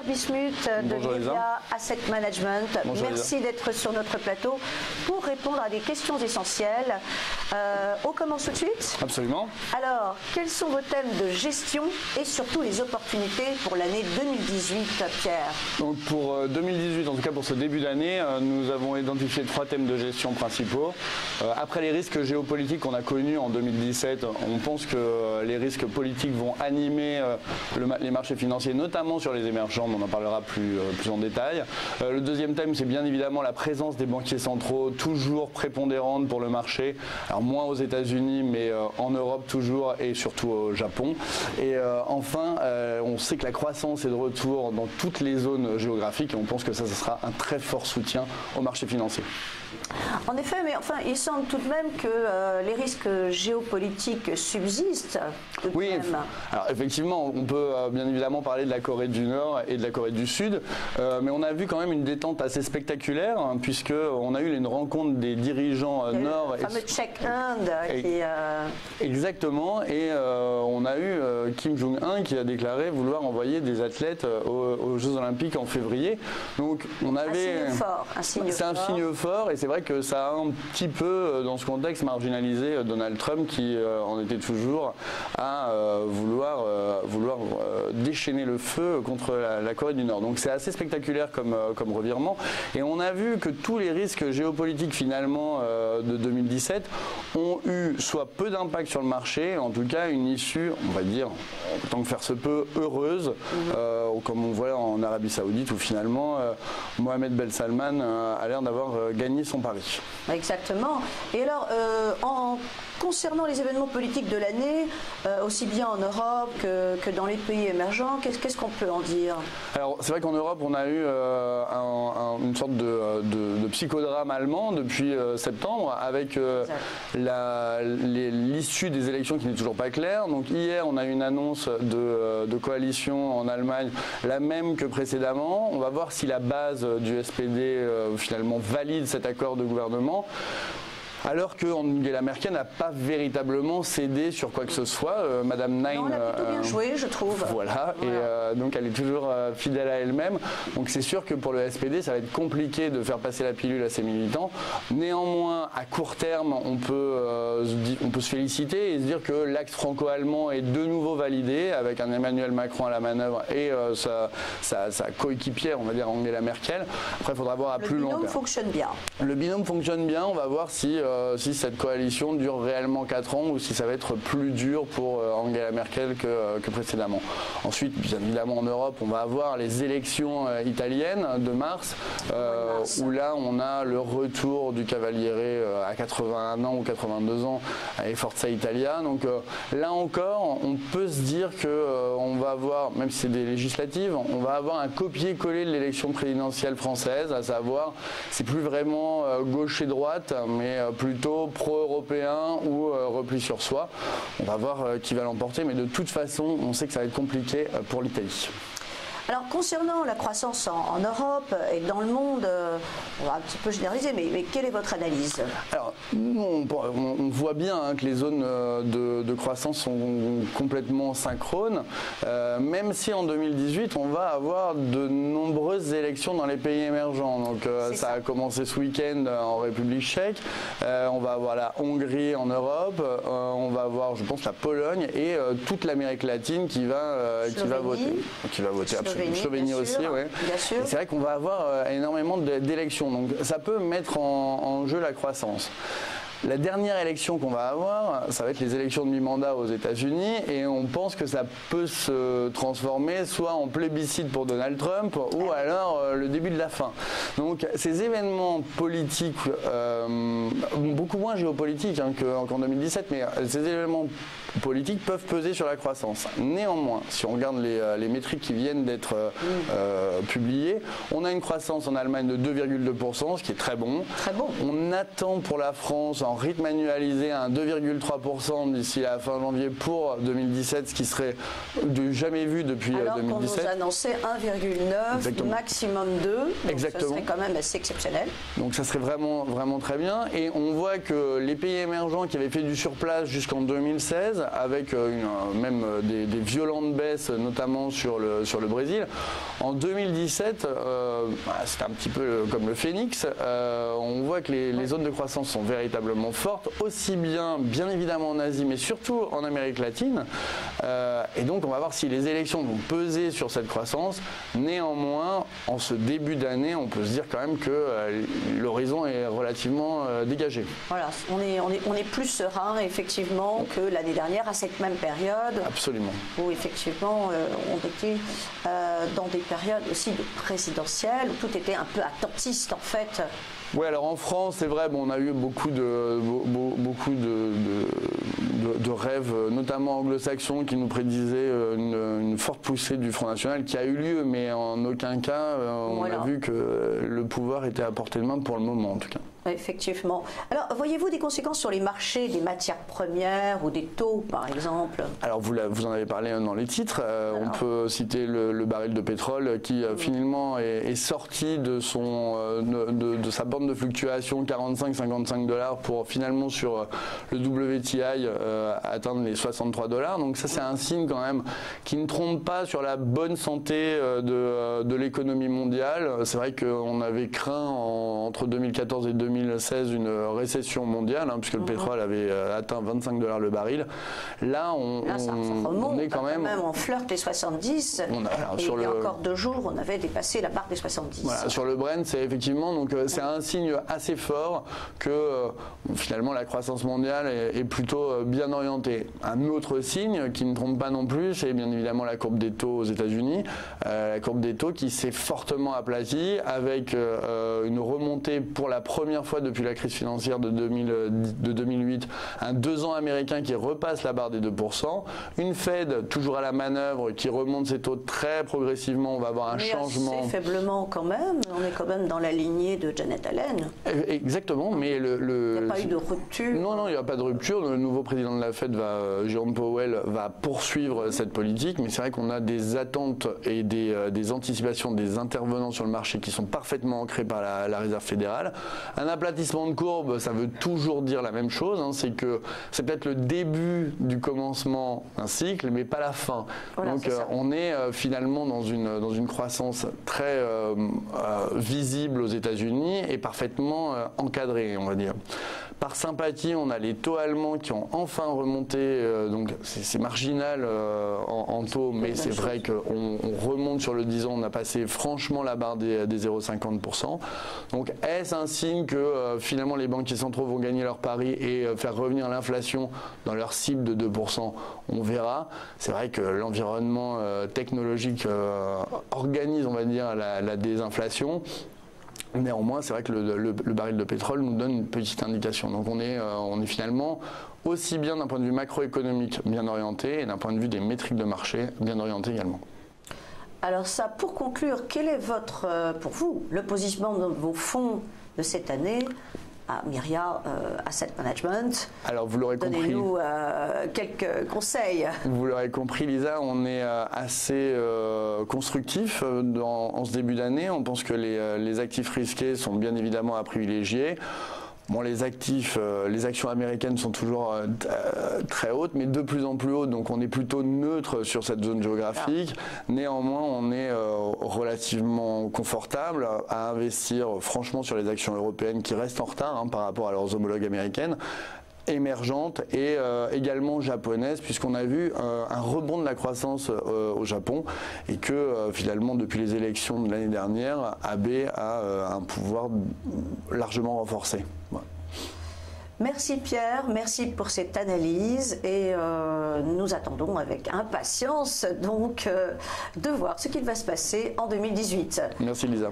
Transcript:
Bismuth de Livia Asset Management. Bonjour, merci d'être sur notre plateau pour répondre à des questions essentielles. On commence tout de suite? Absolument. Alors, quels sont vos thèmes de gestion et surtout les opportunités pour l'année 2018, Pierre? Donc pour 2018, en tout cas pour ce début d'année, nous avons identifié 3 thèmes de gestion principaux. Après les risques géopolitiques qu'on a connus en 2017, on pense que les risques politiques vont animer les marchés financiers, notamment sur les émergents, mais on en parlera plus en détail. Le deuxième thème, c'est bien évidemment la présence des banquiers centraux, toujours prépondérante pour le marché. Alors moins aux États-Unis, mais en Europe toujours et surtout au Japon. Et enfin, on sait que la croissance est de retour dans toutes les zones géographiques et on pense que ça sera un très fort soutien au marché financier. En effet, mais enfin, il semble tout de même que les risques géopolitiques subsistent. Oui, alors effectivement, on peut bien évidemment parler de la Corée du Nord et de la Corée du Sud, mais on a vu quand même une détente assez spectaculaire, hein, puisqu'on a eu une rencontre des dirigeants nord. Le fameux check-Inde qui... Exactement, et on a eu Kim Jong-un qui a déclaré vouloir envoyer des athlètes aux Jeux Olympiques en février. Donc on avait... Un signe fort. C'est un signe fort, et c'est vrai que ça a un petit peu, dans ce contexte, marginalisé Donald Trump qui en était toujours à vouloir déchaîner le feu contre la Corée du Nord. Donc c'est assez spectaculaire comme revirement. Et on a vu que tous les risques géopolitiques finalement de 2017 ont eu soit peu d'impact sur le marché, en tout cas une issue, on va dire, tant que faire se peut, heureuse, comme on voit en Arabie Saoudite où finalement Mohamed Ben Salman a l'air d'avoir gagné son pari. Exactement. Et alors, concernant les événements politiques de l'année, aussi bien en Europe que dans les pays émergents, qu'est-ce qu'on peut en dire? Alors, c'est vrai qu'en Europe, on a eu une sorte de psychodrame allemand depuis septembre, avec l'issue des élections qui n'est toujours pas claire. Donc hier, on a eu une annonce de coalition en Allemagne, la même que précédemment. On va voir si la base du SPD finalement valide cet accord de gouvernement. Alors que Angela Merkel n'a pas véritablement cédé sur quoi que ce soit. Madame Nein... Non, elle a plutôt bien joué, je trouve. Voilà. Et donc elle est toujours fidèle à elle-même. Donc c'est sûr que pour le SPD, ça va être compliqué de faire passer la pilule à ses militants. Néanmoins, à court terme, on peut se féliciter et se dire que l'axe franco-allemand est de nouveau validé, avec un Emmanuel Macron à la manœuvre et sa coéquipière, on va dire Angela Merkel. Après, il faudra voir à plus long terme. Le binôme fonctionne bien. Le binôme fonctionne bien. On va voir si cette coalition dure réellement 4 ans ou si ça va être plus dur pour Angela Merkel que précédemment. Ensuite, bien évidemment en Europe, on va avoir les élections italiennes de mars, où là on a le retour du Cavaliere à 81 ans ou 82 ans et Forza Italia. Donc là encore, on peut se dire qu'on va avoir, même si c'est des législatives, on va avoir un copier-coller de l'élection présidentielle française, à savoir, c'est plus vraiment gauche et droite, mais plutôt pro-européen ou repli sur soi. On va voir qui va l'emporter, mais de toute façon, on sait que ça va être compliqué pour l'Italie. Alors, concernant la croissance en Europe et dans le monde, on va un petit peu généraliser, mais quelle est votre analyse? Alors, nous, on voit bien que les zones de croissance sont complètement synchrones, même si en 2018, on va avoir de nombreuses élections dans les pays émergents. Donc, ça a commencé ce week-end en République tchèque, on va avoir la Hongrie en Europe, on va avoir, je pense, la Pologne et toute l'Amérique latine qui va voter absolument. Slovénie aussi, oui. C'est vrai qu'on va avoir énormément d'élections, donc ça peut mettre en jeu la croissance. La dernière élection qu'on va avoir, ça va être les élections de mi-mandat aux États-Unis et on pense que ça peut se transformer soit en plébiscite pour Donald Trump ou alors le début de la fin. Donc ces événements politiques, beaucoup moins géopolitiques qu'en 2017, mais ces événements politiques peuvent peser sur la croissance. Néanmoins, si on regarde les métriques qui viennent d'être publiées, on a une croissance en Allemagne de 2,2%, ce qui est très bon. Très bon. On attend pour la France en rythme annualisé à 2,3% d'ici la fin janvier pour 2017, ce qui serait jamais vu depuis 2017. Alors qu'on nous annonçait 1,9, maximum 2, donc exactement. Ce serait quand même assez exceptionnel. Donc ça serait vraiment très bien. Et on voit que les pays émergents qui avaient fait du surplace jusqu'en 2016, avec même des violentes baisses, notamment sur le Brésil, en 2017, c'est un petit peu comme le phénix, on voit que les zones de croissance sont véritablement fortes, aussi bien évidemment en Asie, mais surtout en Amérique latine. Et donc on va voir si les élections vont peser sur cette croissance. Néanmoins, en ce début d'année, on peut se dire quand même que l'horizon est relativement dégagé. Voilà, on est plus serein effectivement que l'année dernière à cette même période. Absolument. Où effectivement on était dans des périodes aussi de présidentielles où tout était un peu attentiste en fait. Oui, alors en France, c'est vrai, on a eu beaucoup de rêves, notamment anglo-saxons, qui nous prédisaient une forte poussée du Front National qui a eu lieu, mais en aucun cas on a vu que le pouvoir était à portée de main pour le moment en tout cas. Effectivement. Alors, voyez-vous des conséquences sur les marchés des matières premières ou des taux, par exemple? Alors, vous en avez parlé dans les titres. On peut citer le baril de pétrole qui finalement est sorti de sa bande de fluctuation 45-55 $ pour finalement sur le WTI atteindre les 63 $. Donc ça, c'est un signe quand même qui ne trompe pas sur la bonne santé de l'économie mondiale. C'est vrai qu'on avait craint entre 2014 et 2016 une récession mondiale, puisque le pétrole avait atteint 25 $ le baril. Là, on est quand même on flirte les 70. Il y a encore 2 jours, on avait dépassé la barre des 70. Voilà, sur le Brent, c'est effectivement c'est un signe assez fort que finalement la croissance mondiale est plutôt bien orientée. Un autre signe qui ne trompe pas non plus, c'est bien évidemment la courbe des taux aux États-Unis. La courbe des taux qui s'est fortement aplatie avec une remontée pour la première fois depuis la crise financière de 2008, un 2 ans américain qui repasse la barre des 2%, une Fed toujours à la manœuvre qui remonte ses taux très progressivement, on va avoir un changement. Assez faiblement quand même, on est quand même dans la lignée de Janet Yellen. Exactement, mais il n'y a pas eu de rupture. Non, il n'y a pas de rupture. Le nouveau président de la Fed, Jerome Powell, va poursuivre cette politique, mais c'est vrai qu'on a des attentes et des anticipations des intervenants sur le marché qui sont parfaitement ancrés par la Réserve fédérale. Un aplatissement de courbe, ça veut toujours dire la même chose, c'est que c'est peut-être le début du commencement d'un cycle, mais pas la fin. Voilà, donc on est finalement dans une croissance très visible aux États-Unis et parfaitement encadrée, on va dire. Par sympathie, on a les taux allemands qui ont enfin remonté, donc c'est marginal en taux, mais c'est vrai qu'on remonte sur le 10 ans, on a passé franchement la barre des 0,50%. Donc est-ce un signe que finalement les banquiers centraux vont gagner leur pari et faire revenir l'inflation dans leur cible de 2%? On verra. C'est vrai que l'environnement technologique organise, on va dire, la désinflation. Néanmoins, c'est vrai que le baril de pétrole nous donne une petite indication. Donc on est finalement aussi bien d'un point de vue macroéconomique bien orienté et d'un point de vue des métriques de marché bien orienté également. Alors ça, pour conclure, quel est pour vous, le positionnement de vos fonds de cette année à Myria Asset Management? Alors vous l'aurez compris. Donnez-nous quelques conseils. Vous l'aurez compris, Lisa, on est assez constructif en ce début d'année. On pense que les actifs risqués sont bien évidemment à privilégier. Bon, les actions américaines sont toujours très hautes, mais de plus en plus hautes, donc on est plutôt neutre sur cette zone géographique. Néanmoins, on est relativement confortable à investir franchement sur les actions européennes qui restent en retard par rapport à leurs homologues américaines, émergentes et également japonaises, puisqu'on a vu un rebond de la croissance au Japon et que finalement depuis les élections de l'année dernière, AB a un pouvoir largement renforcé. Voilà. Merci Pierre, merci pour cette analyse et nous attendons avec impatience donc de voir ce qu'il va se passer en 2018. Merci Lisa.